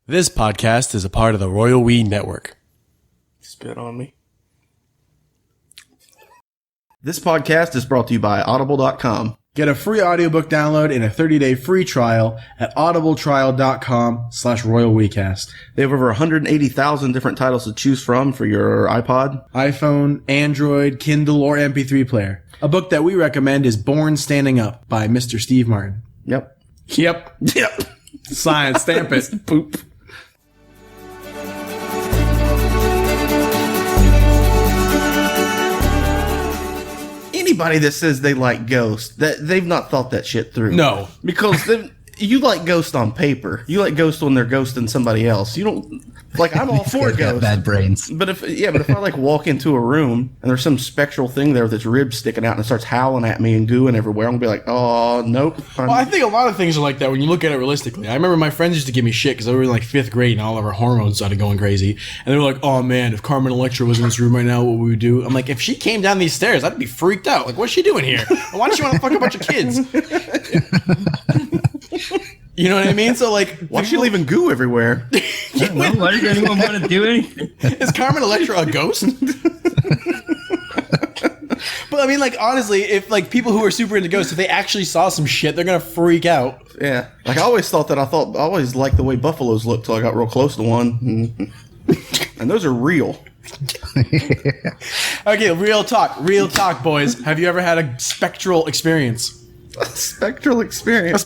This podcast is a part of the Royal We Network. Spit on me. This podcast is brought to you by Audible.com. Get a free audiobook download and a 30-day free trial at audibletrial.com/royalwecast. They have over 180,000 different titles to choose from for your iPod, iPhone, Android, Kindle, or MP3 player. A book that we recommend is Born Standing Up by Mr. Steve Martin. Yep. Yep. Science, stamp it. Poop. Anybody that says they like Ghost, that they've not thought that shit through. No. Because you like Ghost on paper. You like Ghost when they're ghosting somebody else. You don't like. I'm all for Ghost. Bad brains. But if I like walk into a room and there's some spectral thing there with its ribs sticking out and it starts howling at me and gooing everywhere, I'm gonna be like, oh nope. Well, I think a lot of things are like that when you look at it realistically. I remember my friends used to give me shit because I was in like 5th grade and all of our hormones started going crazy. And they were like, oh man, if Carmen Electra was in this room right now, what would we do? I'm like, if she came down these stairs, I'd be freaked out. Like, what's she doing here? Why does she want to fuck a bunch of kids? You know what I mean? So like, why's she leaving goo everywhere? Why does anyone want to do anything? Is Carmen Electra a ghost? But I mean, like, honestly, if like people who are super into ghosts, if they actually saw some shit, they're gonna freak out. Yeah. Like I always liked the way buffaloes looked till I got real close to one. And those are real. Okay, real talk, boys. Have you ever had a spectral experience? A spectral experience.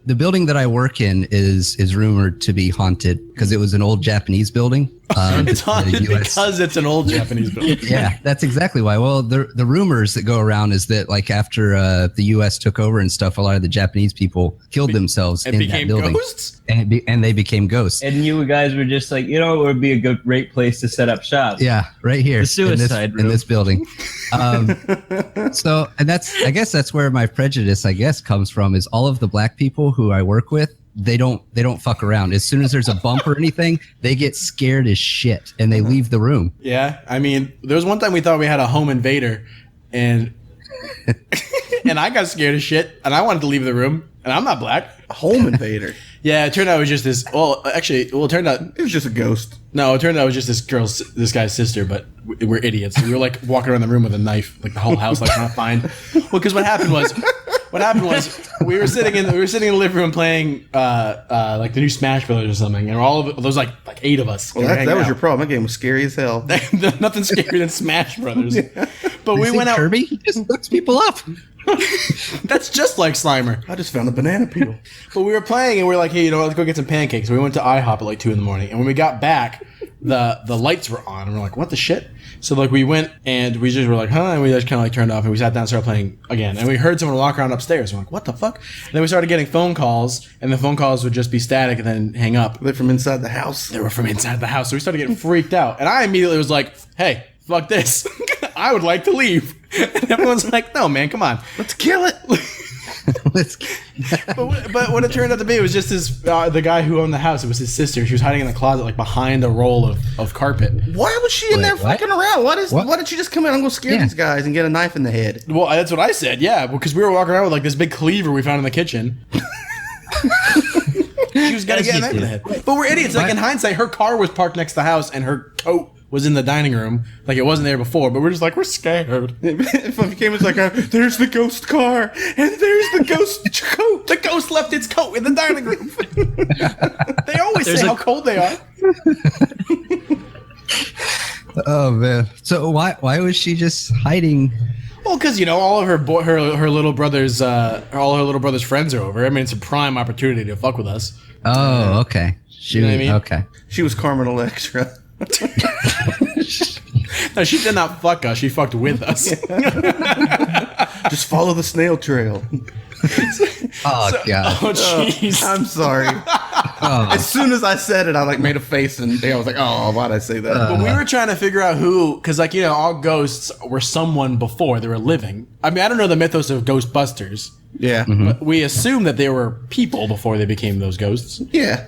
The building that I work in is rumored to be haunted because it was an old Japanese building. It's haunted because it's an old Japanese building. Yeah, that's exactly why. Well, the rumors that go around is that like after the U.S. took over and stuff, a lot of the Japanese people killed themselves in that building. Ghosts? And they became ghosts. And you guys were just like, it would be a great place to set up shop. Yeah, right here. The suicide room. In this building. So, and I guess that's where my prejudice, comes from, is all of the black people who I work with, they don't fuck around. As soon as there's a bump or anything, they get scared as shit and they leave the room. Yeah, I mean, there was one time we thought we had a home invader, and and I got scared as shit, and I wanted to leave the room, and I'm not black. A home invader. Yeah, it turned out it was just this. It turned out it was just a ghost. No, it turned out it was just this guy's sister, but we're idiots. We were like walking around the room with a knife, like the whole house, like trying to find. Well, because what happened was we were sitting in the living room playing like the new Smash Brothers or something, and all of it, there was like 8 of us. Well, that was your problem. That game was scary as hell. Nothing scarier than Smash Brothers. Yeah. But we went out. Kirby, he just looks people up. That's just like Slimer. I just found a banana peel. But we were playing and we were like, hey, let's go get some pancakes. So we went to IHOP at like 2 a.m. And when we got back, the lights were on. And we're like, what the shit? So like we went and we just were like, huh? And we just kind of like turned off and we sat down and started playing again. And we heard someone walk around upstairs. We're like, what the fuck? And then we started getting phone calls, and the phone calls would just be static and then hang up. They're from inside the house. They were from inside the house. So we started getting freaked out. And I immediately was like, hey, fuck this. I would like to leave. And everyone's like, no, man, come on. Let's kill it. But what it turned out to be, it was just the guy who owned the house. It was his sister. She was hiding in the closet, like behind a roll of carpet. Why was she in there fucking around? Why didn't she just come in and go scare these guys and get a knife in the head? Well, that's what I said. Yeah, because we were walking around with like this big cleaver we found in the kitchen. She was gonna get a knife in the head. But we're idiots. Like in hindsight, her car was parked next to the house, and her coat was in the dining room, like it wasn't there before, but we're just like, we're scared. If it came, it's like, there's the ghost car, and there's the ghost coat. The ghost left its coat in the dining room. They always say how cold they are. Oh man! So why was she just hiding? Well, because all of her little brothers, all her little brothers' friends are over. I mean, it's a prime opportunity to fuck with us. Oh, okay. You know what I mean? Okay. She was Carmen Electra. No, she did not fuck us. She fucked with us. Just follow the snail trail. Oh, God. Oh, jeez. I'm sorry. As soon as I said it, I like made a face, and I was like, "Oh, why'd I say that?" But we were trying to figure out who, because all ghosts were someone before they were living. I mean, I don't know the mythos of Ghostbusters. Yeah. But we assume that they were people before they became those ghosts. Yeah.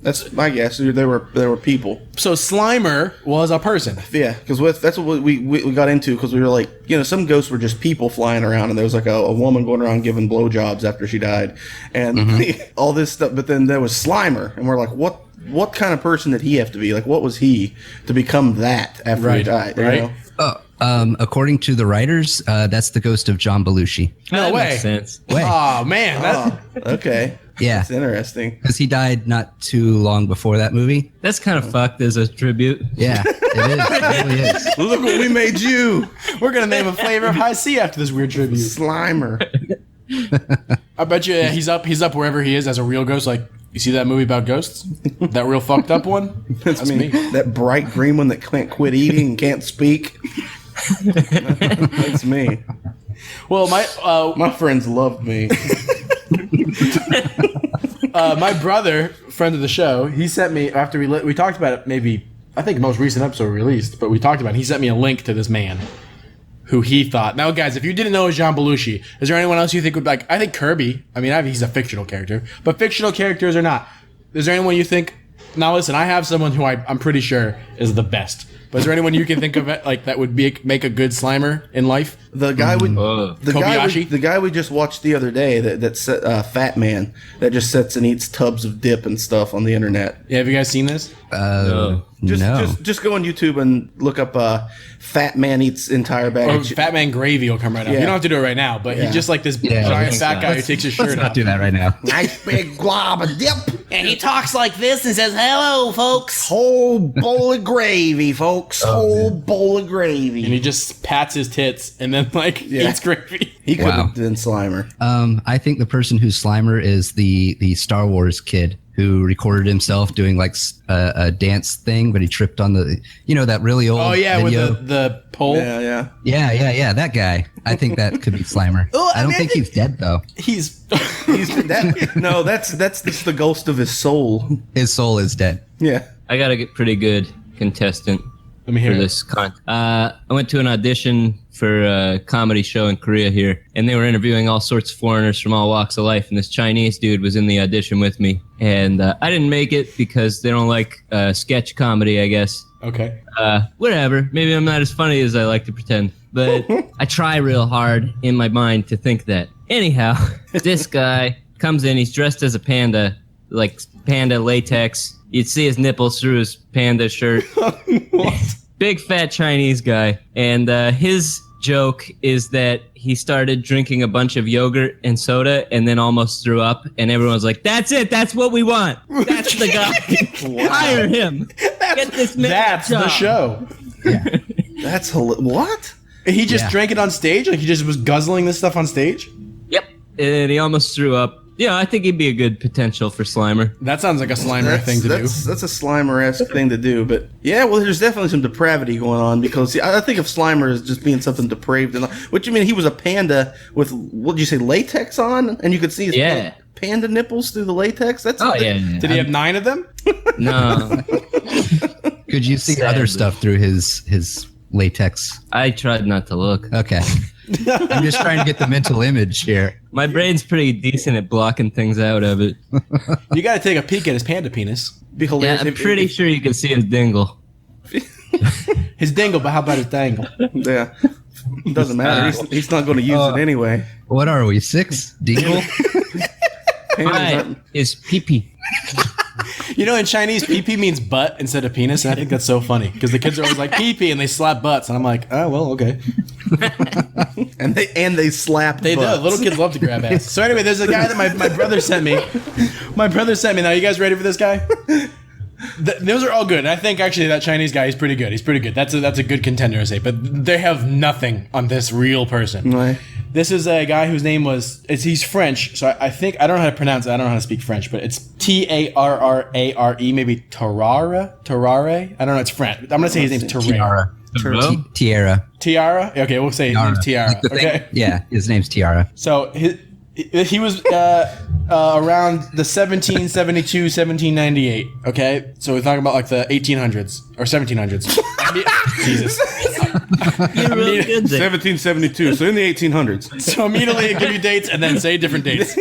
That's my guess. They were people. So Slimer was a person. Yeah, because that's what we got into, because we were like, some ghosts were just people flying around, and there was like a woman going around giving blowjobs after she died, and all this stuff. But then there was Slimer, and we're like, what kind of person did he have to be? Like, what was he to become that after he died? Right. According to the writers, that's the ghost of John Belushi. No That way. makes sense. Oh man, Okay. Yeah, That's interesting. because he died not too long before that movie. That's kind of fucked as a tribute. Yeah, it is. It really is. Look what we made you, we're gonna name a flavor of high C after this weird tribute. Slimer. I bet you he's up wherever he is as a real ghost. Like, you see that movie about ghosts? That real fucked up one? That's me. That bright green one that can't quit eating and can't speak. That's me. Well, My friends loved me. my brother, friend of the show, he sent me after we talked about it. Maybe I think the most recent episode released, but we talked about it. He sent me a link to this man who he thought. Now, guys, if you didn't know it was John Belushi, is there anyone else you think would like? I think Kirby. I mean, he's a fictional character, but fictional characters or not, is there anyone you think? Now, listen, I have someone who I'm pretty sure is the best. But is there anyone you can think of that would make a good Slimer in life? The guy Kobayashi? the guy we just watched the other day, that's Fat Man, that just sits and eats tubs of dip and stuff on the internet. Yeah, have you guys seen this? No. Just go on YouTube and look up Fat Man eats entire bag. Or of Fat Man Gravy will come right up. Yeah. You don't have to do it right now, but he's just like this giant fat guy who takes his shirt Let's off. not do that right now. nice big glob of dip. And he talks like this and says, "Hello, folks." Whole bowl of gravy, folks. Whole bowl of gravy. And he just pats his tits and then eats gravy. He could Wow. have been Slimer. I think the person who's Slimer is the Star Wars kid who recorded himself doing like a dance thing, but he tripped on the that really old Oh yeah, video. with the pole. Yeah. Yeah, that guy. I think that could be Slimer. Oh, I don't think he's dead though. He's That's just the ghost of his soul. His soul is dead. Yeah. I got a pretty good contestant Let me for hear it. this I went to an audition for a comedy show in Korea here, and they were interviewing all sorts of foreigners from all walks of life, and this Chinese dude was in the audition with me, and I didn't make it because they don't like sketch comedy, I guess. Okay. Whatever. Maybe I'm not as funny as I like to pretend, but I try real hard in my mind to think that. Anyhow, this guy comes in, he's dressed as a panda, like panda latex. You'd see his nipples through his panda shirt. Big fat Chinese guy. And his joke is that he started drinking a bunch of yogurt and soda and then almost threw up. And everyone's like, "That's it. That's what we want. That's the guy. Hire him. Get this man That's a job." the show. That's what? He just Yeah. drank it on stage? Like he just was guzzling this stuff on stage? Yep. And he almost threw up. Yeah, I think he'd be a good potential for Slimer. That sounds like a Slimer thing to do. That's a Slimer-esque thing to do, but yeah, well, there's definitely some depravity going on, because see, I think of Slimer as just being something depraved. And what you mean? He was a panda with, what did you say, latex on, and you could see his panda nipples through the latex. That's Did he have 9 of them? No, Could you see Sadly. other stuff through his latex? I tried not to look. Okay. I'm just trying to get the mental image here. My brain's pretty decent at blocking things out of it. You got to take a peek at his panda penis. be Yeah, hilarious. I'm pretty sure you can see his dingle. His dingle, but how about his dangle? Yeah, doesn't matter. He's not going to use it anyway. What are we, 6? Dingle? Pandas Hi, aren't- is pee-pee. You know, in Chinese, pee-pee means butt instead of penis, and I think that's so funny because the kids are always like pee-pee and they slap butts, and I'm like, oh well, okay. and they slap. They butts. do. Little kids love to grab ass. So anyway, there's a guy that my brother sent me. My brother sent me. Now, you guys ready for this guy? Those are all good. I think actually that Chinese guy is pretty good. He's pretty good. That's a good contender, I say. But they have nothing on this real person. Right. This is a guy whose name he's French, so I think, I don't know how to pronounce it, I don't know how to speak French, but it's Tarrare, maybe Tarrare? I don't know, it's French. I'm going to say his name's Tarrare. Tiara. Tiara. Tiara? Okay, we'll say his name's Tiara. Like the thing- Okay. Yeah, his name's Tiara. So he was around the 1772, 1798, okay? So we're talking about like the 1800s or 1700s. Jesus. You're real good there. 1772. So in the 1800s. So immediately give you dates and then say different dates.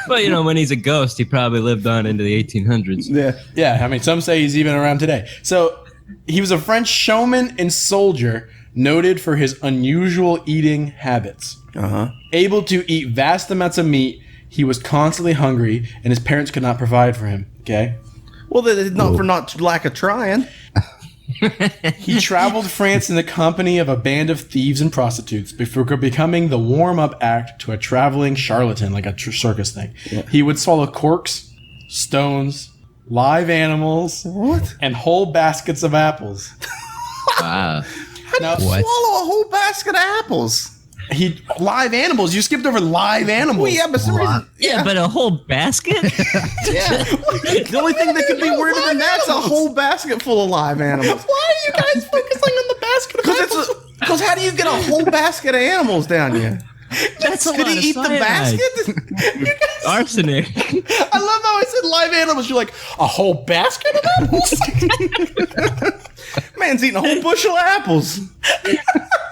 But, when he's a ghost, he probably lived on into the 1800s. Yeah. Yeah, I mean, some say he's even around today. So he was a French showman and soldier noted for his unusual eating habits. Able to eat vast amounts of meat, he was constantly hungry, and his parents could not provide for him. Okay? Well, not for not lack of trying. He traveled France in the company of a band of thieves and prostitutes before becoming the warm-up act to a traveling charlatan, like a circus thing. Yeah. He would swallow corks, stones, live animals, and whole baskets of apples. Wow. How do you swallow a whole basket of apples? Live animals. You skipped over live animals. Well, yeah, but some reason, yeah, but a whole basket? Yeah. The only thing that could be weirder than that's a whole basket full of live animals. Why are you guys focusing on the basket of apples? Because how do you get a whole basket of animals down you? That's a lot Did he eat cyanide. the basket? Arsenic. I love how I said live animals. You're like, a whole basket of apples? Man's eating a whole bushel of apples.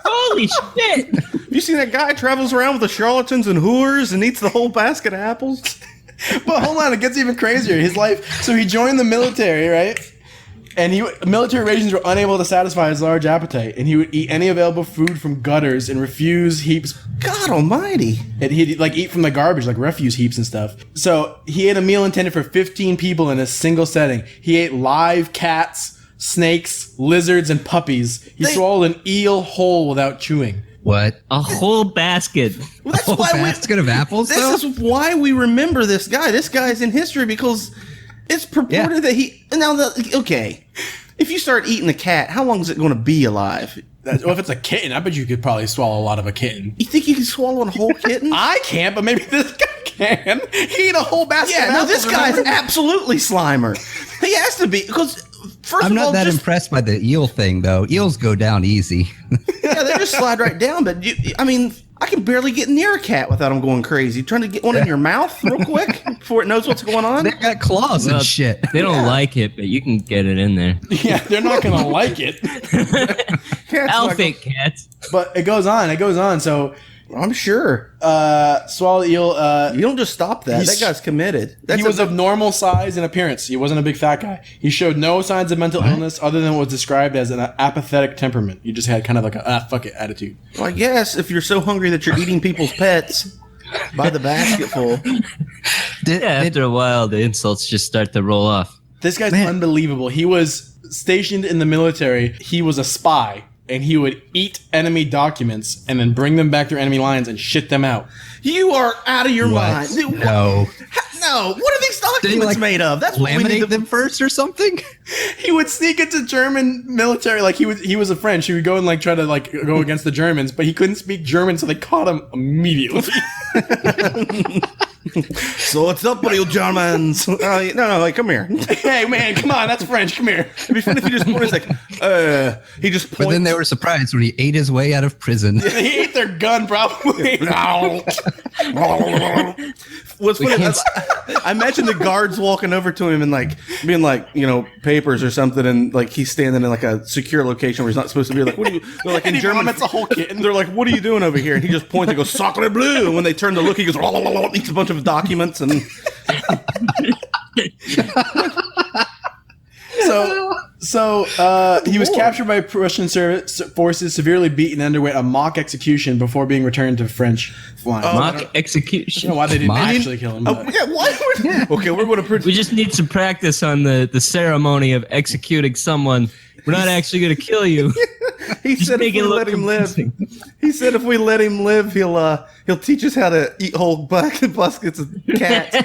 Holy shit. You seen that guy travels around with the charlatans and whores and eats the whole basket of apples? But hold on, it gets even crazier. His life. So he joined the military, right? And military rations were unable to satisfy his large appetite, and he would eat any available food from gutters and refuse heaps. God almighty. And he'd eat from the garbage, like refuse heaps and stuff. So he ate a meal intended for 15 people in a single setting. He ate live cats, snakes, lizards, and puppies. He swallowed an eel whole without chewing. What? A whole basket. Well, that's A why basket of apples, though? This is why we remember this guy. This guy's in history because it's purported that he... Okay. If you start eating a cat, how long is it going to be alive? Well, if it's a kitten, I bet you could probably swallow a lot of a kitten. You think you can swallow a whole kitten? I can't, but maybe this guy can. He ate a whole basket of Yeah, no, apples. this guy's absolutely Slimer. He has to be, because first I'm of all, not that impressed by the eel thing, though. Eels go down easy. Yeah, they just slide right down, but I can barely get near a cat without them going crazy. Trying to get one in your mouth real quick before it knows what's going on. They've got claws and shit. They don't like it, but you can get it in there. Yeah, they're not going to like it. I'll fake cats. But it goes on. So I'm sure. Swallow eel. You don't just stop that. That guy's committed. He was of normal size and appearance. He wasn't a big fat guy. He showed no signs of mental illness other than what was described as an apathetic temperament. He just had kind of like a fuck it attitude. Well, I guess if you're so hungry that you're eating people's pets by the basketful. After a while, the insults just start to roll off. This guy's unbelievable. He was stationed in the military. He was a spy. And he would eat enemy documents and then bring them back through enemy lines and shit them out. You are out of your mind. Dude, No. No. What are these documents made of? That's what we need Laminate them first or something? He would sneak into German military. Like he was a French. He would go and try to go against the Germans, but he couldn't speak German, so they caught him immediately. So what's up, buddy, Germans? No, come here. Hey man, come on, that's French. Come here. It'd be funny if he just points he just points. But then they were surprised when he ate his way out of prison. He ate their gun, probably. What's funny? I imagine the guards walking over to him and being papers or something, and he's standing in a secure location where he's not supposed to be. Like, what are you? They're like in German. It's a whole kid. And they're like, "What are you doing over here?" And he just points and goes, "Sacre bleu!" And when they turn to look, he goes, eats a bunch of documents and. So he was captured by Prussian forces, severely beaten, and underwent a mock execution before being returned to French flying. Mock I execution. don't know why they didn't actually kill him. Okay, we're going to. We just need some practice on the ceremony of executing someone. We're not actually going to kill you. He said if we let him live. He said if we let him live, he'll teach us how to eat whole baskets of cats.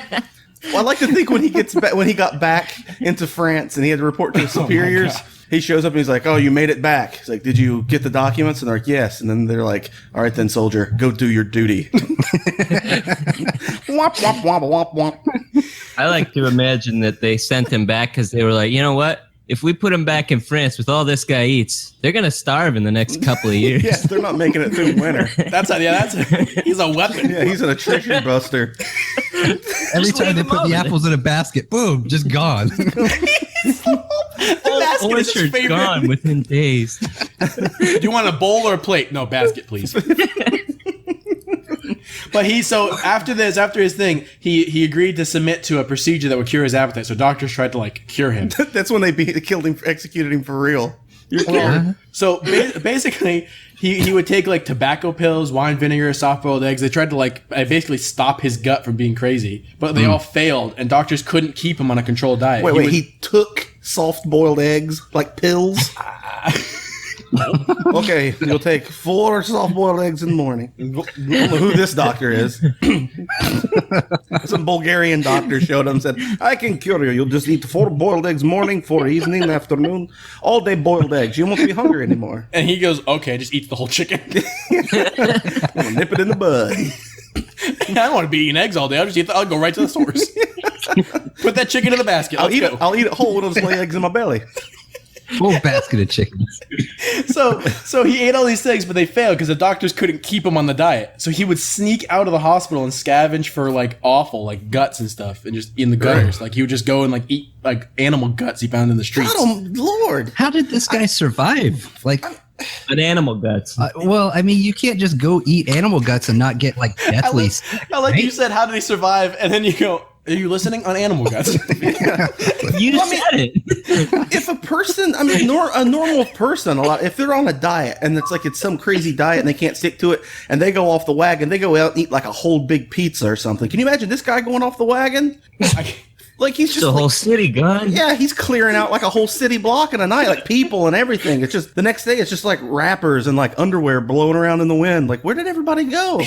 Well, I like to think when he got back into France and he had to report to his superiors, he shows up and he's like, "Oh, you made it back." He's like, "Did you get the documents?" And they're like, "Yes." And then they're like, "All right, then, soldier, go do your duty." Womp, womp, womp, womp, womp. I like to imagine that they sent him back because they were like, you know what? If we put him back in France with all this guy eats, they're going to starve in the next couple of years. Yeah, they're not making it through winter. He's a weapon. Yeah, he's an attrition buster. Every time they put the apples in a basket, boom, just gone. It's the whole basket is his Orchard's favorite. gone within days. Do you want a bowl or a plate? No, basket, please. But after his thing, he agreed to submit to a procedure that would cure his appetite. So doctors tried to like cure him. That's when they killed him, executed him for real. You're kidding. So basically, he would take like tobacco pills, wine vinegar, soft-boiled eggs. They tried to like basically stop his gut from being crazy, but they all failed, and doctors couldn't keep him on a controlled diet. Wait, he took soft-boiled eggs like pills? Okay, you'll take 4 soft-boiled eggs in the morning. I don't know who this doctor is. Some Bulgarian doctor showed him and said, I can cure you. You'll just eat 4 boiled eggs morning, 4 evening, afternoon. All day boiled eggs. You won't be hungry anymore. And he goes, okay, just eat the whole chicken. I'm gonna nip it in the bud. I don't want to be eating eggs all day. I'll go right to the source. Put that chicken in the basket. I'll eat it whole. It'll just lay eggs in my belly. Full basket of chickens. So he ate all these things, but they failed because the doctors couldn't keep him on the diet. So he would sneak out of the hospital and scavenge for like offal, like guts and stuff, and just in the gutters. Like he would just go and like eat like animal guts he found in the streets. Oh, Lord. How did this guy survive? Like, An animal guts. well, I mean, you can't just go eat animal guts and not get like deathly. I like you said, how did he survive? And then you go, are you listening? On animal guts. You said it. If a person, I mean, a normal person, if they're on a diet and it's some crazy diet and they can't stick to it and they go off the wagon, they go out and eat like a whole big pizza or something. Can you imagine this guy going off the wagon? Like he's just The whole city gone. yeah, he's clearing out like a whole city block in a night, like people and everything. It's just the next day, it's just like wrappers and like underwear blowing around in the wind. Like, where did everybody go?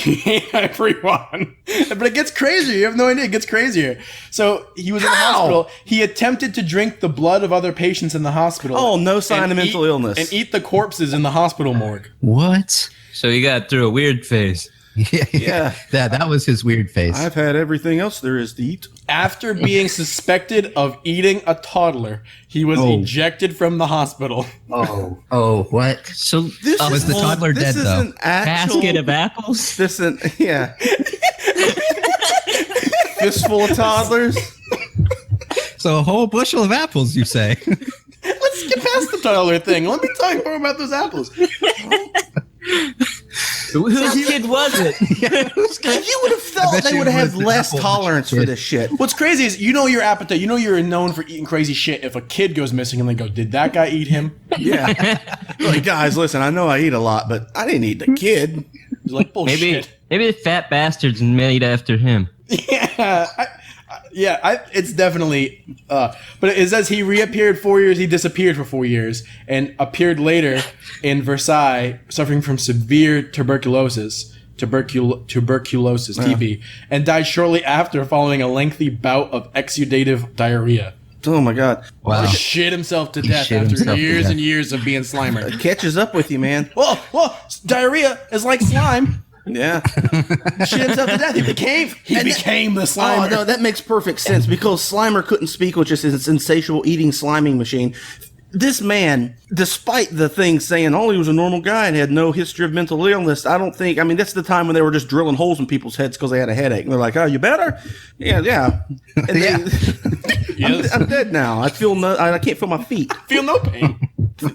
Everyone. But it gets crazier. You have no idea. It gets crazier. So he was in the How? hospital. He attempted to drink the blood of other patients in the hospital. Oh, no sign and of mental illness. And eat the corpses in the hospital morgue. What? So he got through a weird phase. Yeah. That was his weird face. I've had everything else there is to eat. After being suspected of eating a toddler, he was ejected from the hospital. Oh, what? So This Was the toddler this dead, though? isn't actual, basket of apples. This isn't, yeah. Fistful of toddlers. So a whole bushel of apples, you say? Let's get past the toddler thing. Let me talk more about those apples. Whose kid was it? You would have thought bet they you would it have was the less apple tolerance for kid. this shit. What's crazy is you know your appetite. You know you're known for eating crazy shit. If a kid goes missing and they go, did that guy eat him? Yeah. Like, guys, listen, I know I eat a lot, but I didn't eat the kid. It's like bullshit. Maybe the fat bastard's made after him. It's definitely. But it says he reappeared 4 years. He disappeared for 4 years and appeared later in Versailles, suffering from severe tuberculosis, TB, and died shortly after, following a lengthy bout of exudative diarrhea. Oh my God. Wow. He shit himself to death shit after himself to years death. and years of being Slimer. It catches up with you, man. Well, diarrhea is like slime. Yeah. Shit himself to death. He became the Slimer. Oh, no, that makes perfect sense because Slimer couldn't speak with just his insatiable eating sliming machine. This man, despite the thing saying, oh, he was a normal guy and had no history of mental illness, I mean, that's the time when they were just drilling holes in people's heads because they had a headache. And they're like, oh, you better? Yeah. And Yes. I'm dead now. I can't feel my feet. Feel no pain.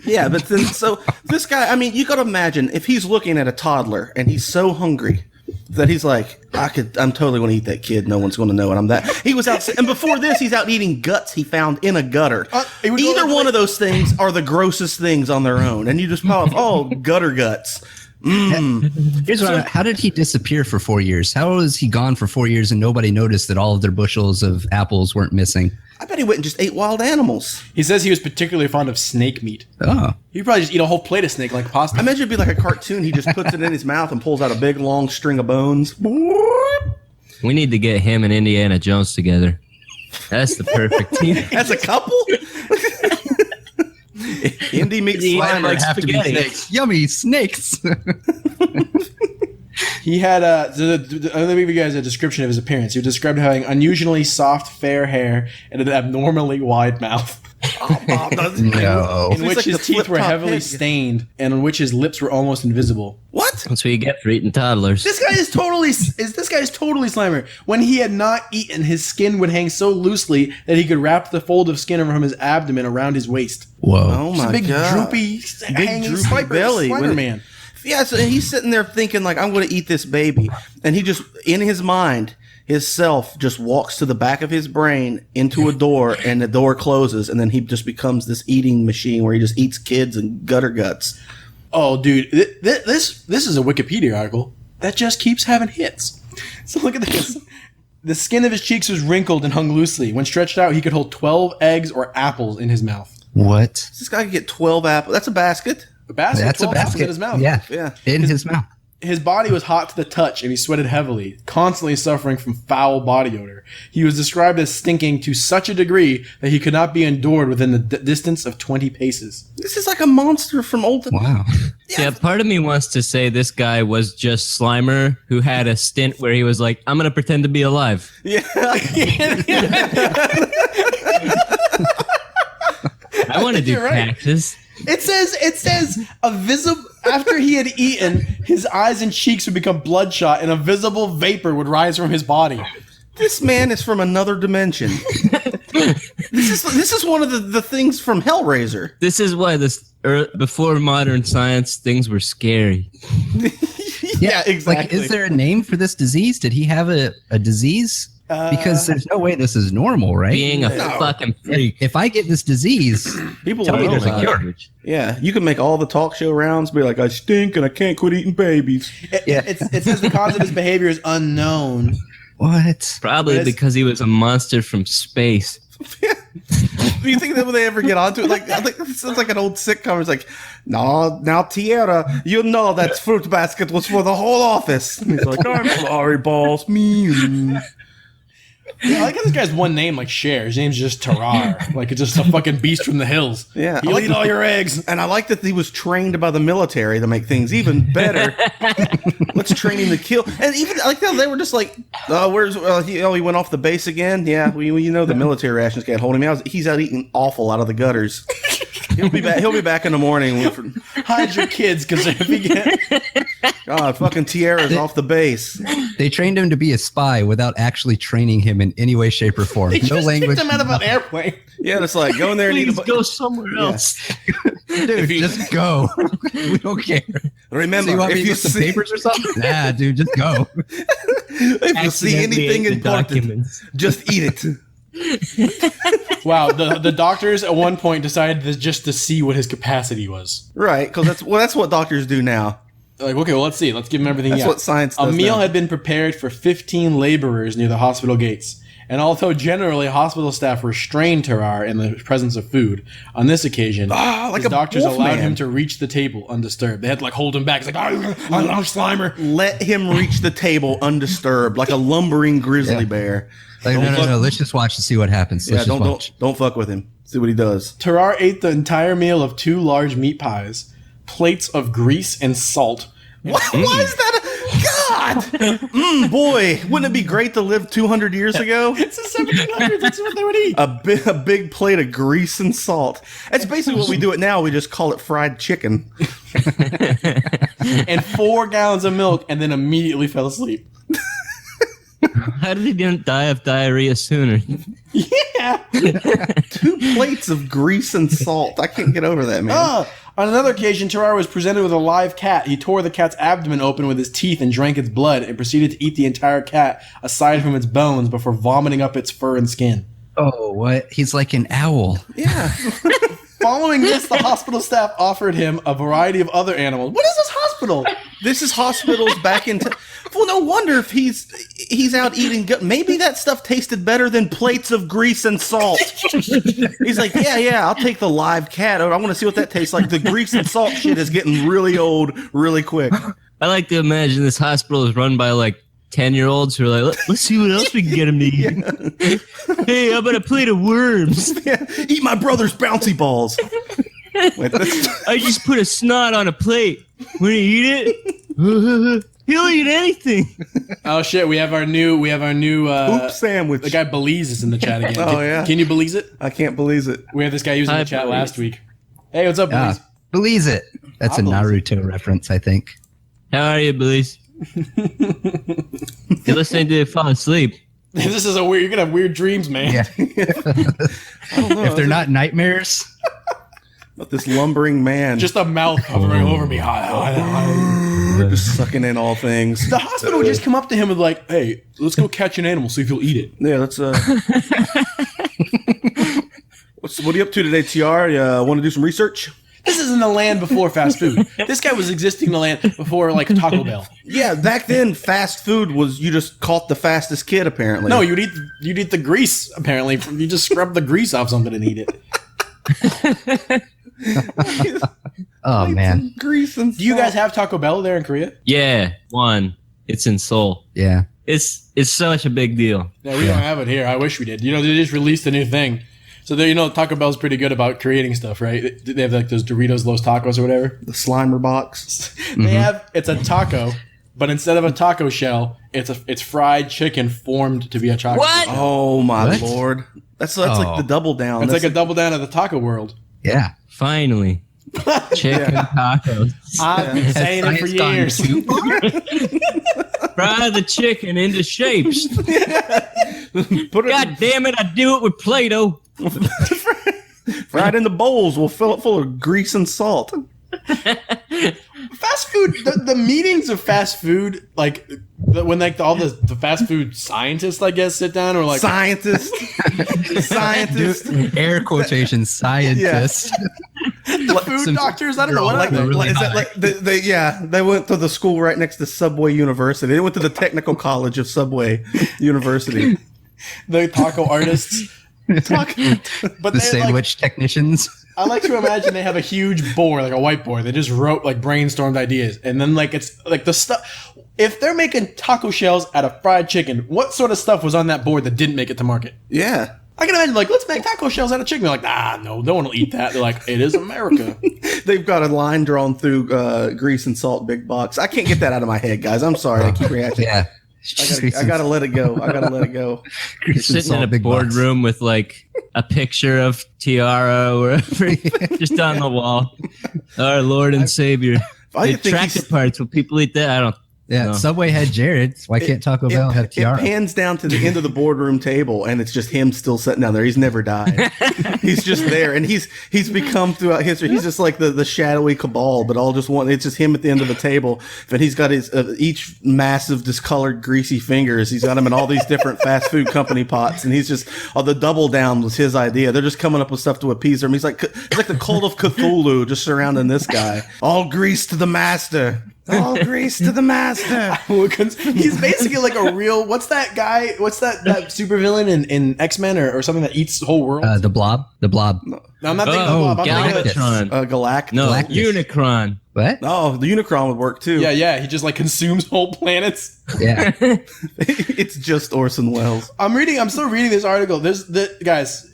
Yeah, but then, so this guy, I mean, you got to imagine if he's looking at a toddler and he's so hungry that he's like, I'm totally going to eat that kid. No one's going to know it. I'm that. He was out, and before this, he's out eating guts he found in a gutter. Either one of those things are the grossest things on their own, and you just pop, oh, gutter guts. Here's what how did he disappear for 4 years? How was he gone for 4 years and nobody noticed that all of their bushels of apples weren't missing? I bet he went and just ate wild animals. He says he was particularly fond of snake meat. Oh. He'd probably just eat a whole plate of snake like pasta. I imagine it'd be like a cartoon. He just puts it in his mouth and pulls out a big long string of bones. We need to get him and Indiana Jones together. That's the perfect team. That's a couple? Indy meets Yeah, Slimer. like Have to be spaghetti. snakes. Yummy snakes. He had let me give you guys a description of his appearance. He was described as having unusually soft, fair hair and an abnormally wide mouth, No. in which like his the teeth were flip-top heavily head. stained and in which his lips were almost invisible. What? That's what you get for eating toddlers. This guy is totally Slimer. When he had not eaten, his skin would hang so loosely that he could wrap the fold of skin from his abdomen around his waist. Whoa. Oh Just my a big god. droopy, hanging droopy Slimer belly. Slimer man. Yeah, so he's sitting there thinking like, I'm going to eat this baby, and he just in his mind, his self just walks to the back of his brain into a door, and the door closes, and then he just becomes this eating machine where he just eats kids and gutter guts. Oh, dude, this is a Wikipedia article that just keeps having hits. So look at this. The skin of his cheeks was wrinkled and hung loosely. When stretched out, he could hold 12 eggs or apples in his mouth. What? This guy could get 12 apples. That's a basket. A basket, That's a 12 apples basket. in his mouth. Yeah. In his mouth. His body was hot to the touch, and he sweated heavily, constantly suffering from foul body odor. He was described as stinking to such a degree that he could not be endured within the distance of 20 paces. This is like a monster from old. Wow. Yeah, part of me wants to say this guy was just Slimer who had a stint where he was like, I'm going to pretend to be alive. Yeah. I want to do you're right. taxes. It says a visible after he had eaten, his eyes and cheeks would become bloodshot, and a visible vapor would rise from his body. This man is from another dimension. This is one of the things from Hellraiser. This is why before modern science, things were scary. Yeah, exactly. Like, is there a name for this disease? Did he have a disease? Because there's no way this is normal, right? Being a fucking freak. If I get this disease, People Tell me know there's a about it. cure. Yeah, you can make all the talk show rounds be like, I stink and I can't quit eating babies. It says the cause of his behavior is unknown. what? Probably Yes. because he was a monster from space. Do you think that when they ever get onto it, like I think it sounds like an old sitcom? It's like, no, now Tierra, you know that fruit basket was for the whole office. And he's like, I'm sorry, boss. Me. Yeah, I like how this guy's one name like Cher. His name's just Tarar. Like it's just a fucking beast from the hills. Yeah, He'll eat all your eggs. And I like that he was trained by the military to make things even better. Let's train him to kill. And even I like how they were just like, where's he went off the base again? Yeah, you know the military rations can't hold him out. He's out eating offal out of the gutters. He'll be back. He'll be back in the morning. Hide your kids, because if you get God, fucking Tierra's off the base. They trained him to be a spy without actually training him in any way, shape, or form. they No just language. kicked him out of an airplane. Yeah, it's like go in there and eat Please a go somewhere else. Dude, just go. We don't care. Remember, So you want me if to you get some see, papers or something? Nah, dude, just go. if you see Accidentally anything ate the important, documents. just eat it. Wow, the doctors at one point decided just to see what his capacity was. Right, because that's what doctors do now. Like, okay, well, let's see. Let's give him everything. That's he got. what science A does meal now. had been prepared for 15 laborers near the hospital gates. And although generally hospital staff restrained Tarar in the presence of food, on this occasion, like his a doctors wolf allowed man. him to reach the table undisturbed. They had to like hold him back. He's like, I'm Slimer. Let him reach the table undisturbed, like a lumbering grizzly Yeah. bear. Like, Don't no. fuck- Let's just watch and see what happens. Yeah, Let's just watch. don't fuck with him. See what he does. Tarar ate the entire meal of 2 large meat pies, plates of grease and salt. Why is that? God, boy, wouldn't it be great to live 200 years ago? It's the 1700s. That's what they would eat. A big plate of grease and salt. That's basically what we do it now. We just call it fried chicken. And 4 gallons of milk, and then immediately fell asleep. How did he didn't die of diarrhea sooner? Yeah. 2 plates of grease and salt. I can't get over that, man. On another occasion, Tarar was presented with a live cat. He tore the cat's abdomen open with his teeth and drank its blood, and proceeded to eat the entire cat, aside from its bones, before vomiting up its fur and skin. Oh, what? He's like an owl. Yeah. Following this, the hospital staff offered him a variety of other animals. What is this hospital? This is hospitals back in. Well, no wonder if he's out eating. Maybe that stuff tasted better than plates of grease and salt. He's like, yeah, I'll take the live cat. I want to see what that tastes like. The grease and salt shit is getting really old, really quick. I like to imagine this hospital is run by like 10-year-olds who are like, let's see what else we can get him to eat. Hey, how about a plate of worms? Yeah, eat my brother's bouncy balls. Wait, I just put a snot on a plate. Want to eat it? He'll eat anything. Oh shit, we have our new poop sandwich. the guy Belize is in the chat again. Oh, yeah. Can you Belize it? I can't believe it. We had this guy using Hi, the chat Belize. last week. Hey, what's up, Belize? Believes it. That's I a believes Naruto reference, I think. How are you, Belize? You're listening to fall asleep. This is you're gonna have weird dreams, man. Yeah. If they're not nightmares. About this lumbering man Just a mouth hovering over me. just sucking in all things. The hospital would just come up to him and like, hey, let's go catch an animal, see if he'll eat it. Yeah, let's. What are you up to today, TR? You want to do some research? This is in the land before fast food. This guy was existing in the land before like Taco Bell. Yeah, back then, fast food was you just caught the fastest kid. Apparently, No, you'd eat the grease. Apparently, you just scrub the grease off something and eat it. Oh man. grease and. Do you guys have Taco Bell there in Korea? Yeah, one. It's in Seoul. Yeah. It's such a big deal. No, we don't have it here. I wish we did. You know, they just released a new thing. So there, you know, Taco Bell's pretty good about creating stuff, right? They have like those Doritos Los Tacos or whatever. the Slimer box? It's a taco, but instead of a taco shell, it's fried chicken formed to be a taco. What? shell. Oh my What? lord! That's like the double down. It's That's like a double down of the taco world. Yeah. Finally. Chicken tacos. I've been saying it for Science gone years. too far? Fry the chicken into shapes. Put it God damn it, I do it with Play-Doh. right in the bowls. We'll fill it full of grease and salt. Fast food, the meetings of fast food, like when like all the fast food scientists, I guess, sit down or like Scientist. Air quotation scientist. food doctors. I don't know what Like, are they? is that like they went to the school right next to Subway University. They went to the technical college of Subway University. The taco artists. But The they sandwich technicians. I like to imagine they have a huge board, like a whiteboard. They just wrote like brainstormed ideas, and then like it's like the stuff. If they're making taco shells out of fried chicken, what sort of stuff was on that board that didn't make it to market? Yeah. I can imagine like, let's make taco shells out of chicken. They're like, no one will eat that. They're like, it is America. They've got a line drawn through grease and salt big box. I can't get that out of my head, guys. I'm sorry. I keep reacting. Yeah. I gotta let it go. You're sitting in a boardroom with like a picture of Tiara or wherever, just on the wall. Our Lord and Savior. I The think tractor he's- parts. Will people eat that? I don't. Yeah. No. Subway had Jared. Why can't Taco Bell have It Tiara? pans down to the end of the boardroom table, and it's just him still sitting down there. He's never died. He's just there, and he's become throughout history. He's just like the shadowy cabal, but all just one. It's just him at the end of the table, and he's got his each massive discolored greasy fingers. He's got them in all these different fast food company pots, and he's just the double down was his idea. They're just coming up with stuff to appease him. It's like the cult of Cthulhu just surrounding this guy. All grease to the master. All grease to the master. He's basically like a real. What's that guy? What's that supervillain in X-Men or something that eats the whole world? The Blob. The Blob. No, I'm not thinking of Blob. I'm thinking of- Galvatron. Galactus. No, Galactus. Unicron. What? Oh, the Unicron would work too. Yeah. He just like consumes whole planets. Yeah. It's just Orson Welles. I'm still reading this article. Guys,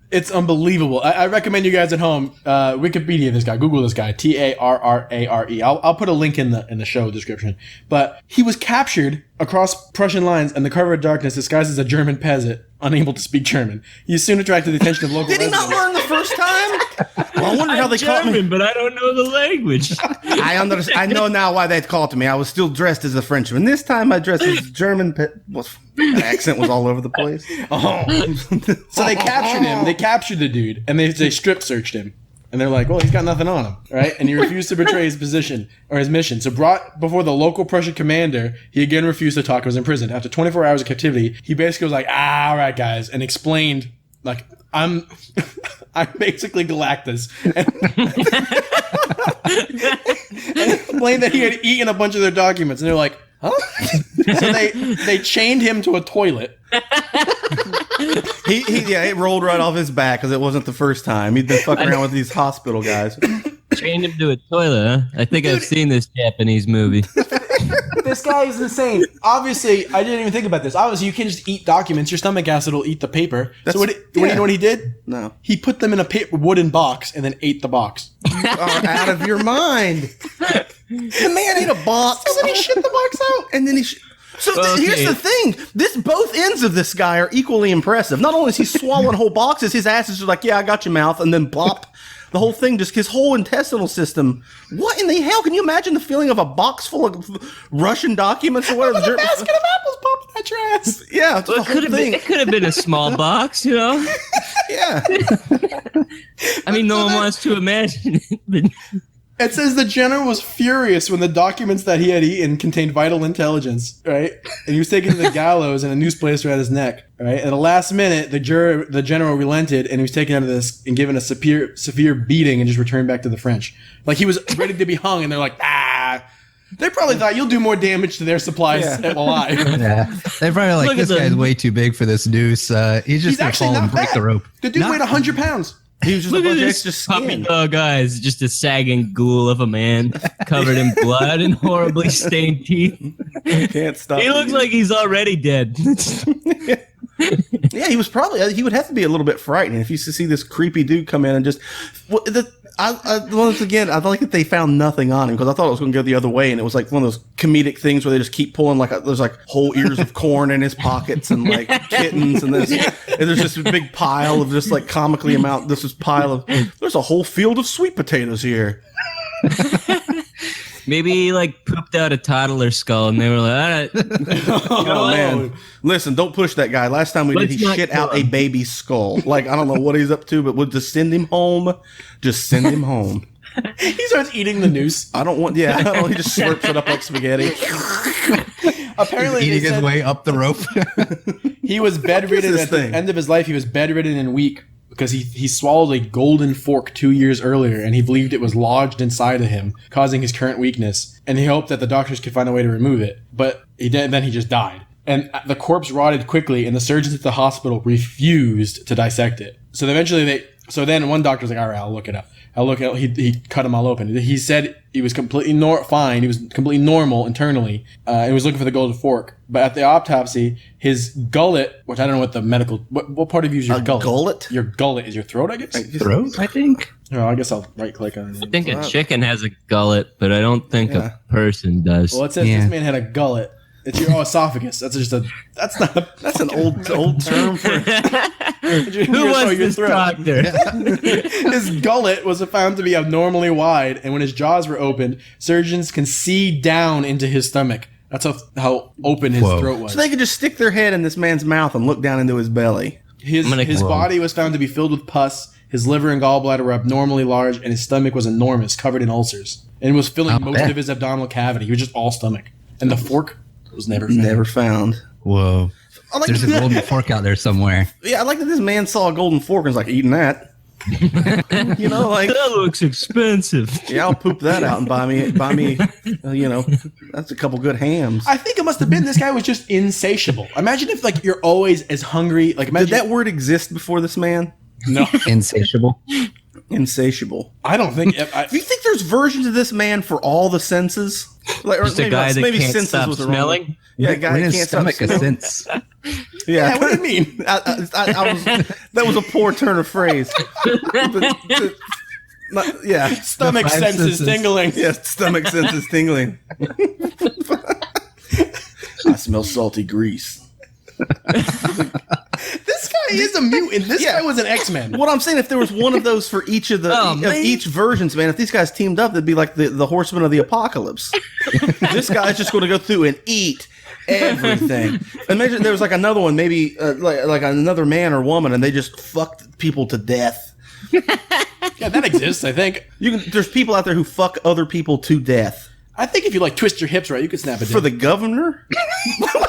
it's unbelievable. I recommend you guys at home Wikipedia this guy, Google this guy, Tarrare. I'll put a link in the show description. But he was captured across Prussian lines in the cover of darkness, disguised as a German peasant, unable to speak German. He soon attracted the attention of local Did he residents. not learn the first time? Well, I wonder how they caught me. German, but I don't know the language. I know now why they called me. I was still dressed as a Frenchman. This time I dressed as German. The accent was all over the place. So they captured him. They captured the dude, and they strip searched him. And they're like, well, he's got nothing on him, right? And he refused to betray his position or his mission. So brought before the local Prussian commander, he again refused to talk. Was imprisoned. After 24 hours of captivity, he basically was like, all right, guys, and explained, like, I'm basically Galactus. And explained that he had eaten a bunch of their documents. And they're like, huh? So they chained him to a toilet. It rolled right off his back because it wasn't the first time. He'd been fucking around with these hospital guys. Chained him to a toilet, huh? I think I've seen this Japanese movie. This guy is insane. Obviously, I didn't even think about this. Obviously, you can just eat documents. Your stomach acid will eat the paper. So what do you know what he did? No. He put them in a wooden box and then ate the box. Out of your mind. The man ate a box. So then he shit the box out. And then So Okay. here's the thing: both ends of this guy are equally impressive. Not only is he swallowing whole boxes, his ass is just like, "Yeah, I got your mouth," and then blop. The whole thing, just his whole intestinal system. What in the hell? Can you imagine the feeling of a box full of Russian documents or whatever? Basket of apples popping at your ass. Yeah, Well, it could have been a small box, you know. Yeah. I mean, no one wants to imagine it. But It says the general was furious when the documents that he had eaten contained vital intelligence, right? And he was taken to the gallows and a noose placed around his neck, right? At the last minute, the general relented and he was taken out of this and given a severe beating and just returned back to the French. Like he was ready to be hung, and they're like, They probably thought you'll do more damage to their supplies alive. Yeah, they probably like, Look at this guy's them. way too big for this noose. He's just gonna fall and break the rope. The dude Not- weighed 100 pounds. He was just look a at bunch of this extra puppy skin. dog eyes, just a sagging ghoul of a man covered in blood and horribly stained teeth. Can't stop. He looks like he's already dead. Yeah, he would have to be a little bit frightening if you used to see this creepy dude come in and just. Once again, I like that they found nothing on him because I thought it was going to go the other way, and it was like one of those comedic things where they just keep pulling there's like whole ears of corn in his pockets and like kittens, and there's just a big pile of just like comically amount. There's a whole field of sweet potatoes here. Maybe he like pooped out a toddler skull, and they were like, "All right, Oh man, listen, don't push that guy. Last time Let's he not shit kill out a him. baby skull. Like I don't know what he's up to, but we'll just send him home. Just send him home. He starts eating the noose. I don't want. Yeah, I don't. He just slurps it up like spaghetti. Apparently, eating they his said way up the rope. he was bedridden this at the thing? end of his life. He was bedridden and weak because he swallowed a golden fork 2 years earlier, and he believed it was lodged inside of him, causing his current weakness. And he hoped that the doctors could find a way to remove it, but he did. Then he just died. And the corpse rotted quickly, and the surgeons at the hospital refused to dissect it. So then one doctor was like, "All right, I'll look it up." He cut them all open. He said he was completely fine. He was completely normal internally. And was looking for the golden fork. But at the autopsy, his gullet, which I don't know what the medical, what part of you is your gullet? Gullet? Your gullet is your throat, I guess. Throat, I think. Oh, I guess I'll right click on it. I think a chicken has a gullet, but I don't think a person does." Well, it says Yeah. this man had a gullet. It's your esophagus. That's That's an old term for. Who was this doctor? His gullet was found to be abnormally wide, and when his jaws were opened, surgeons can see down into his stomach. That's how open his Whoa. throat was. So they could just stick their head in this man's mouth and look down into his belly. His Whoa. body was found to be filled with pus. His liver and gallbladder were abnormally large, and his stomach was enormous, covered in ulcers, and was filling most bet. of his abdominal cavity. He was just all stomach, and the fork was never found. Never found. Whoa. I like There's a that- golden fork out there somewhere. Yeah, I like that this man saw a golden fork and was like, eating that. You know, like, That looks expensive. yeah, I'll poop that out and buy me, that's a couple good hams. I think it must have been this guy was just insatiable. Imagine if like you're always as hungry. Like imagine Did that word exist before this man? No, Insatiable. Insatiable. I don't think. Do you think there's versions of this man for all the senses? Like, or Just a guy that can't senses stop was the wrong word. smelling. Yeah, a guy When that his can't stop stomach a smelling. sense. Yeah, what do you mean? that was a poor turn of phrase. Yeah, Stomach The five senses senses. tingling. yeah, stomach senses tingling. I smell salty grease. This guy is a mutant. This guy was an X-Men. What I'm saying, if there was one of those for each of each versions, man, if these guys teamed up, they'd be like the Horsemen of the Apocalypse. This guy's just going to go through and eat everything. Imagine there was like another one, maybe like another man or woman, and they just fucked people to death. Yeah, that exists. I think. There's people out there who fuck other people to death. I think if you like twist your hips right, you could snap it For the governor?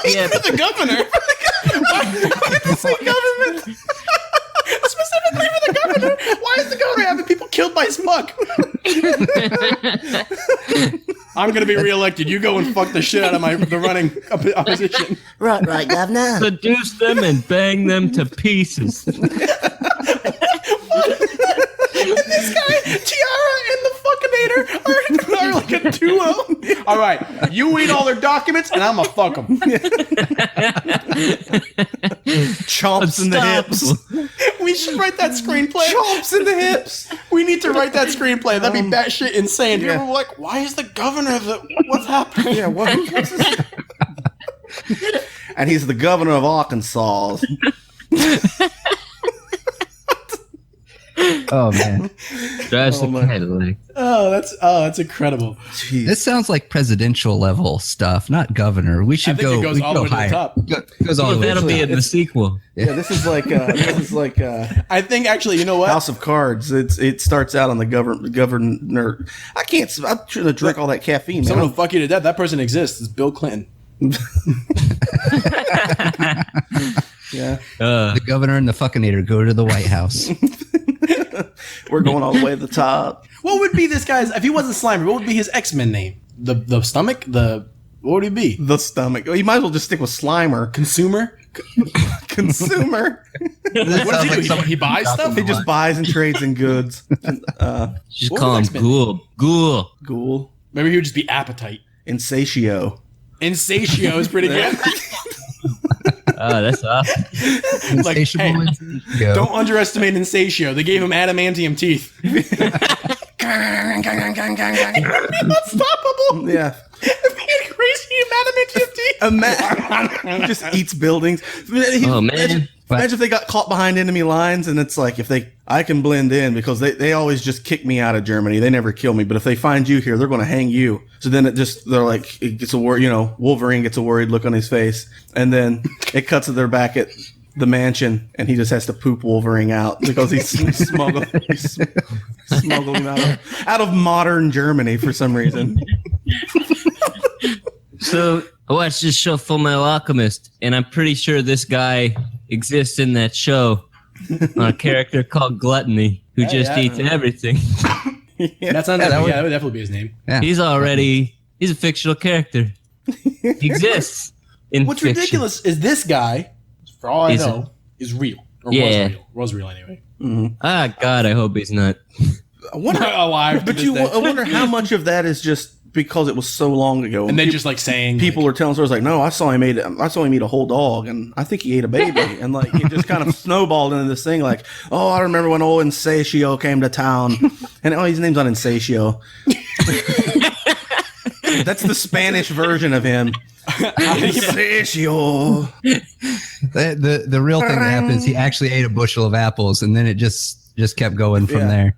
Yeah, for the governor. Why did they say government? Specifically for the governor. Why is the governor having people killed by his fuck? I'm gonna be reelected. You go and fuck the shit out of the running opposition. Right, governor. seduce them and bang them to pieces. This guy, Tiara, and the Fuckinator are like a duo. All right, you eat all their documents, and I'm gonna fuck them. Chomps in the hips. We should write that screenplay. Chomps in the hips. We need to write that screenplay. That'd be batshit insane. People yeah. were like, "Why is the governor? What's happening?" Yeah, what's this? And he's the governor of Arkansas. Oh man, Drives the Cadillac. Oh, that's incredible. Jeez. this sounds like presidential level stuff, not governor. We I should think go. it goes we all the way to the higher. top. Goes all Well, the way. that'll to the be top. in the sequel. Yeah, this is like I think actually, you know what? House of Cards. It starts out on the governor. I can't. I'm trying to drink all that caffeine. Someone Man. will fuck you to death. That person exists. It's Bill Clinton. Yeah, The governor and the fuckinator go to the White House. we're going all the way to the top. What would be this guy's if he wasn't Slimer? What would be his X-Men name? The stomach? What would he be? The stomach. Oh, you might as well just stick with Slimer. Consumer? Consumer. What does he do? He buys stuff? He just buys and trades in goods. Just What call was him X-Men? Ghoul. Ghoul. Maybe he would just be Appetite. Insatio. Insatio is pretty good. Oh, that's awesome. Like, Insatiable hey, Go. don't underestimate Insatio. They gave him adamantium teeth. Unstoppable. Yeah. Crazy adamantium teeth. He just eats buildings. Oh, man. Imagine if they got caught behind enemy lines, and it's like I can blend in because they always just kick me out of Germany. They never kill me, but if they find you here, they're going to hang you. So then they're like, it gets a Wolverine gets a worried look on his face, and then it cuts to their back at the mansion, and he just has to poop Wolverine out because he's smuggling him out of modern Germany for some reason. So I watched this show, Full Metal Alchemist, and I'm pretty sure this guy exists in that show on a character called Gluttony, who just eats everything. That sounds that would definitely be his name. Yeah. He's a fictional character. He exists in What's fiction. ridiculous is this guy, for all I Is know, is real. Or Yeah. was real anyway. Ah, God, I hope he's not. I wonder, Alive. but I wonder how much of that is just because it was so long ago, and they just like saying people are telling stories like, no, I saw him eat a whole dog, and I think he ate a baby, and like it just kind of snowballed into this thing. Like, oh, I remember when old Insatio came to town, and his name's not Insatio. That's the Spanish version of him. Insatio. The real thing that happened is he actually ate a bushel of apples, and then it just kept going from there.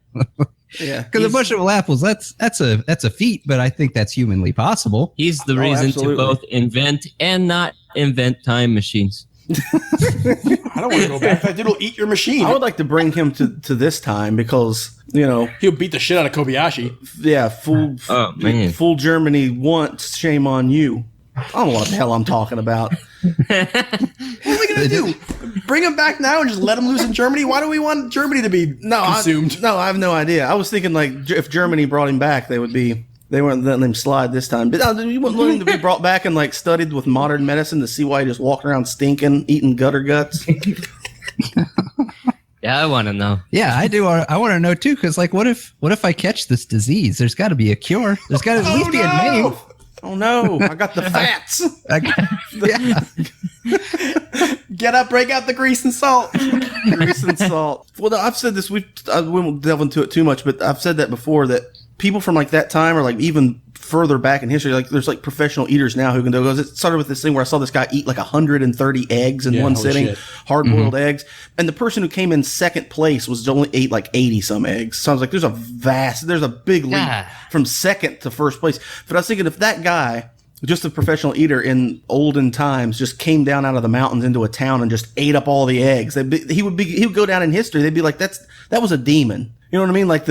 Yeah, Because a bushel of apples, that's a feat, but I think that's humanly possible. He's the reason to absolutely. both invent and not invent time machines. I don't want to go back. That dude will eat your machine. I would like to bring him to this time because He'll beat the shit out of Kobayashi. yeah, fool Germany once, shame on you. I don't know what the hell I'm talking about. What are we gonna do? Bring him back now and just let him loose in Germany? Why do we want Germany to be consumed? I have no idea. I was thinking like if Germany brought him back, they weren't letting him slide this time. But you wouldn't let him to be brought back and like studied with modern medicine to see why he just walking around stinking, eating gutter guts. Yeah, I want to know. Yeah, I do. I want to know too, because like, what if I catch this disease? There's got to be a cure. There's got to at least be a name. Oh no, I got the fats. Yeah. Get up, break out the grease and salt. Grease and salt. Well, I've said this. We won't delve into it too much, but I've said that before. That people from like that time, or like even further back in history, like there's like professional eaters now who can do. It started with this thing where I saw this guy eat like 130 eggs in one holy sitting, shit. hard-boiled eggs, and the person who came in second place was only ate like 80 some eggs. So I was like, there's a big leap from second to first place. But I was thinking if that guy, just a professional eater in olden times, just came down out of the mountains into a town and just ate up all the eggs, he would go down in history. They'd be like, that was a demon. You know what I mean? Like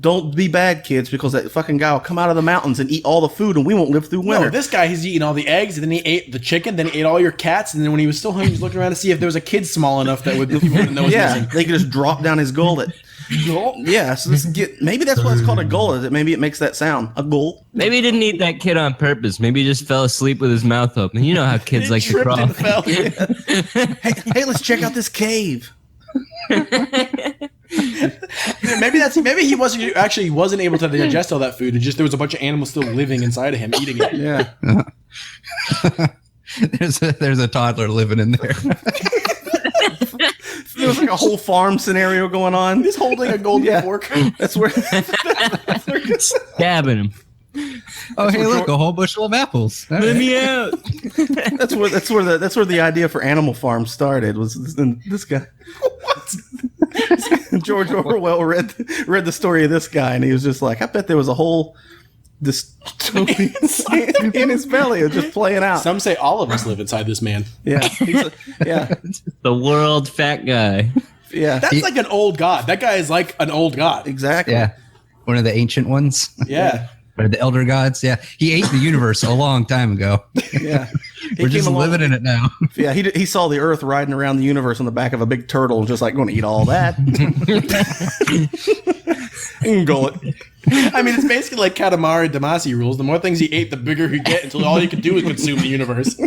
don't be bad, kids, because that fucking guy will come out of the mountains and eat all the food, and we won't live through winter. No, this guy, he's eating all the eggs, and then he ate the chicken, then he ate all your cats, and then when he was still hungry, he was looking around to see if there was a kid small enough that people wouldn't know was missing. They could just drop down his gullet. Yeah, so maybe that's why it's called a gullet. Maybe it makes that sound, a gull. Maybe he didn't eat that kid on purpose. Maybe he just fell asleep with his mouth open. You know how kids like to Tripped crawl. and fell. Hey, let's check out this cave. Maybe he wasn't able to digest all that food. It just there was a bunch of animals still living inside of him eating it. Yeah. There's a toddler living in there. There was like a whole farm scenario going on. He's holding a golden fork. That's where Stabbing him. Oh, hey, look, a whole bushel of apples. All Let right. me out. That's where the idea for Animal Farm started. Was this guy? George Orwell read the story of this guy, and he was just like, I bet there was a whole dystopian in his belly, of just playing out. Some say all of us live inside this man. Yeah, yeah, The world fat guy. yeah. That's like an old god. That guy is like an old god. Exactly. Yeah. One of the ancient ones. Yeah. Or the elder gods. Yeah. He ate the universe a long time ago. Yeah. We're just living in it now. Yeah, he saw the Earth riding around the universe on the back of a big turtle, and just like, going to eat all that. And go it. I mean, it's basically like Katamari Damacy rules. The more things he ate, the bigger he get, until all he could do is consume the universe.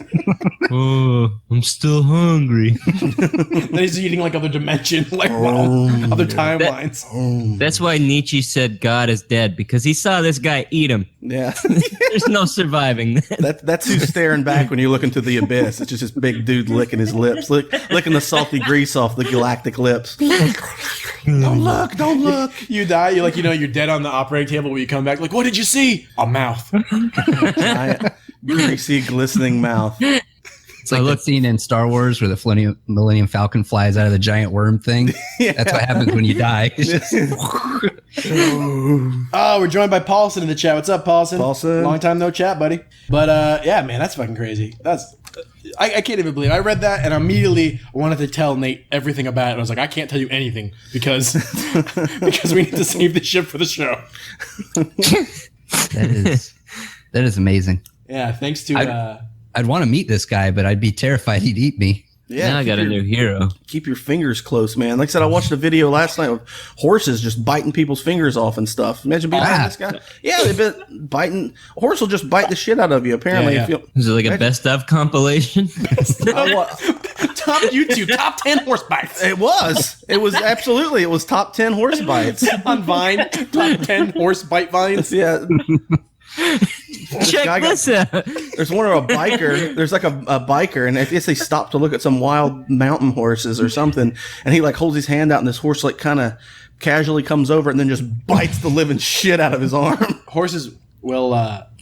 Oh, I'm still hungry. Then he's eating like other dimension, like other timelines. That's why Nietzsche said God is dead, because he saw this guy eat him. Yeah, There's no surviving that. that's who's staring back when you look into the abyss. It's just this big dude licking his lips, licking the salty grease off the galactic lips. Don't look. You die, you're dead on the operating table. Where you come back, like, what did you see? A mouth. Giant, greasy, glistening mouth. It's like that scene in Star Wars where the Millennium Falcon flies out of the giant worm thing. Yeah. That's what happens when you die. Oh, we're joined by Paulson in the chat. What's up, Paulson? Paulson. Long time no chat, buddy. But yeah, man, that's fucking crazy. I can't even believe it. I read that and immediately wanted to tell Nate everything about it. And I was like, I can't tell you anything because we need to save the ship for the show. That is amazing. Yeah, thanks to I'd want to meet this guy, but I'd be terrified he'd eat me. Yeah, Now I got a new hero. keep your fingers close, man. Like I said, I watched a video last night of horses just biting people's fingers off and stuff. Imagine being like this guy. Yeah, they've been biting. A horse will just bite the shit out of you. Apparently, Yeah, If you, Is it like a best of compilation? top YouTube top 10 horse bites it was absolutely. It was top 10 horse bites. on Vine. Top 10 horse bite vines. Yeah. Check guy this out. There's one of a biker. There's like a biker, and I guess they stopped to look at some wild mountain horses or something. And he like holds his hand out, and this horse like kind of casually comes over and then just bites the living shit out of his arm. Horses will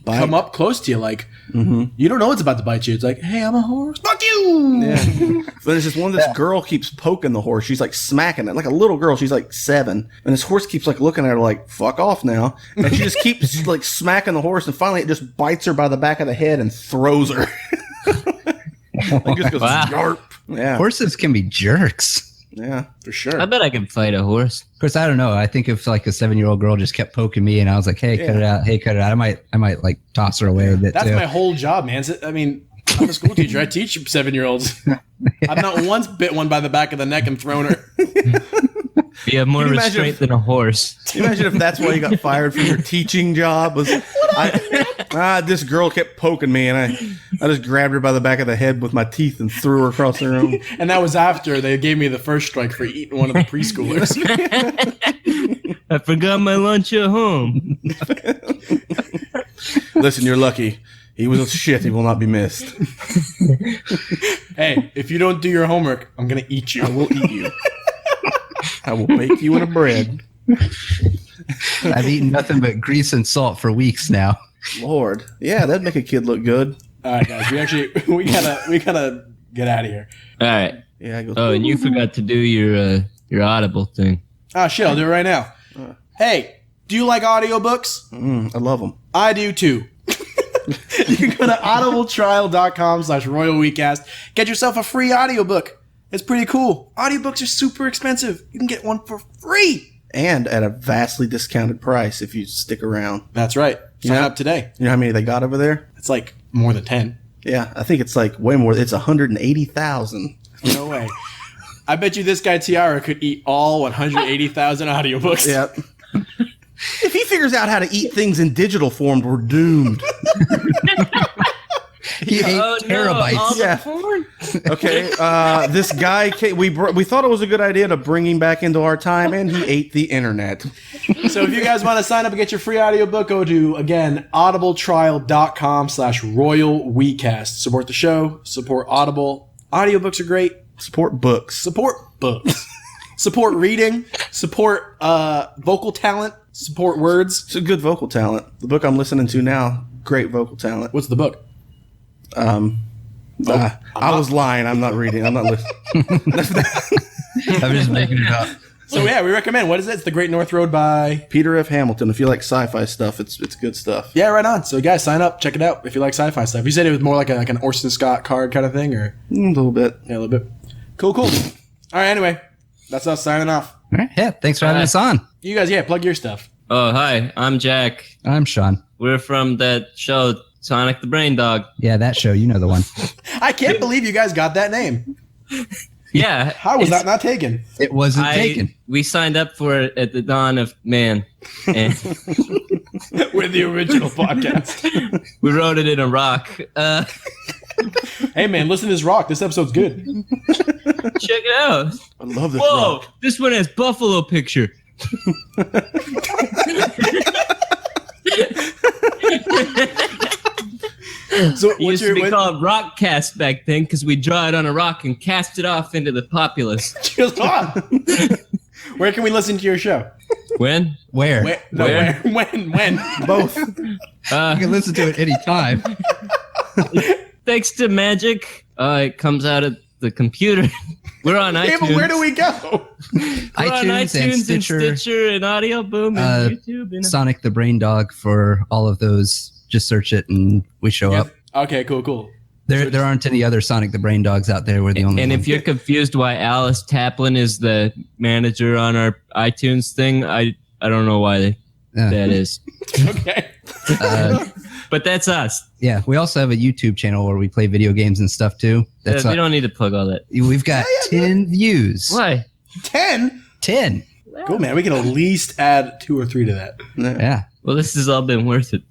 come up close to you like, you don't know what's about to bite you. It's like, hey, I'm a horse. Fuck you! Yeah. But there's just one, this girl keeps poking the horse. She's like smacking it. Like a little girl. She's like 7. And this horse keeps like looking at her like, fuck off now. And she just keeps like smacking the horse. And finally it just bites her by the back of the head and throws her. Like just goes, Wow. yarp. Yeah. Horses can be jerks. Yeah. For sure. I bet I can fight a horse. Of course, I don't know. I think if like a 7-year-old girl just kept poking me and I was like, hey, cut it out. Hey, cut it out. I might like toss her away a bit That's too. my whole job, man. I mean, I'm a school teacher. I teach 7-year-olds. I've not once bit one by the back of the neck and thrown her. You have more Can you imagine restraint if- than a horse. Can you imagine if that's why you got fired from your teaching job? This girl kept poking me, and I just grabbed her by the back of the head with my teeth and threw her across the room. And that was after they gave me the first strike for eating one of the preschoolers. I forgot my lunch at home. Listen, you're lucky. He was a shit. He will not be missed. Hey, if you don't do your homework, I'm going to eat you. I will eat you. I will bake you in a bread. I've eaten nothing but grease and salt for weeks now. Lord, yeah, that'd make a kid look good. All right, guys, we gotta get out of here. All right. Yeah. I go, Oh, and you forgot to do your Audible thing. Oh, shit, I'll do it right now. Hey, do you like audiobooks? I love them. I do too. You can go to audibletrial.com/royalweekcast. Get yourself a free audiobook. It's pretty cool. Audiobooks are super expensive. You can get one for free. And at a vastly discounted price if you stick around. That's right. Sign Yeah. up today. You know how many they got over there? It's like more than 10. Yeah, I think it's like way more. It's 180,000. No way. I bet you this guy Tiara could eat all 180,000 audiobooks. Yep. If he figures out how to eat things in digital form, we're doomed. He ate terabytes. all the Yeah. porn? Okay, this guy we thought it was a good idea to bring him back into our time, and he ate the internet. So if you guys want to sign up and get your free audiobook, go to, again, audibletrial.com/royalweecast. Support the show. Support Audible. Audiobooks are great. Support books. Support books. Support reading. Support vocal talent. support words. It's a good vocal talent. The book I'm listening to now, great vocal talent. What's the book? I was lying. I'm not reading. I'm not listening. I'm just making it up. So yeah, we recommend. What is it? It's The Great North Road by Peter F. Hamilton. If you like sci-fi stuff, it's good stuff. Yeah, right on. So guys, sign up, check it out if you like sci-fi stuff. You said it was more like an Orson Scott Card kind of thing, or A little bit. yeah, a little bit. Cool. All right. Anyway, that's us signing off. All right. Yeah. Thanks for having us on. You guys, plug your stuff. Oh, hi. I'm Jack. I'm Sean. We're from that show, Sonic the Braindog. Yeah, that show. You know the one. I can't believe you guys got that name. Yeah. How was that not taken? It wasn't taken. We signed up for it at the dawn of man. And With the original podcast. we wrote it in a rock. Hey man, listen to this rock. This episode's good. Check it out. I love this. Whoa, rock. this one has buffalo picture. So It used to be called rock cast back then because we draw it on a rock and cast it off into the populace. Where can we listen to your show? When? Where? When? Both. You can listen to it anytime. Thanks to magic, it comes out of the computer. We're on iTunes. Hey, but where do we go? We're on iTunes and Stitcher and Audio Boom and YouTube. And Sonic the Braindog for all of those. Just search it and we show up. Okay, cool. There aren't any other Sonic the Braindogs out there. We're the only And one. if you're confused why Alice Taplin is the manager on our iTunes thing, I don't know why that is. Okay. But that's us. Yeah, we also have a YouTube channel where we play video games and stuff too. That's We don't need to plug all that. We've got 10 views. Why? 10? 10. Cool, man. We can at least add 2 or 3 to that. Yeah. Well, this has all been worth it.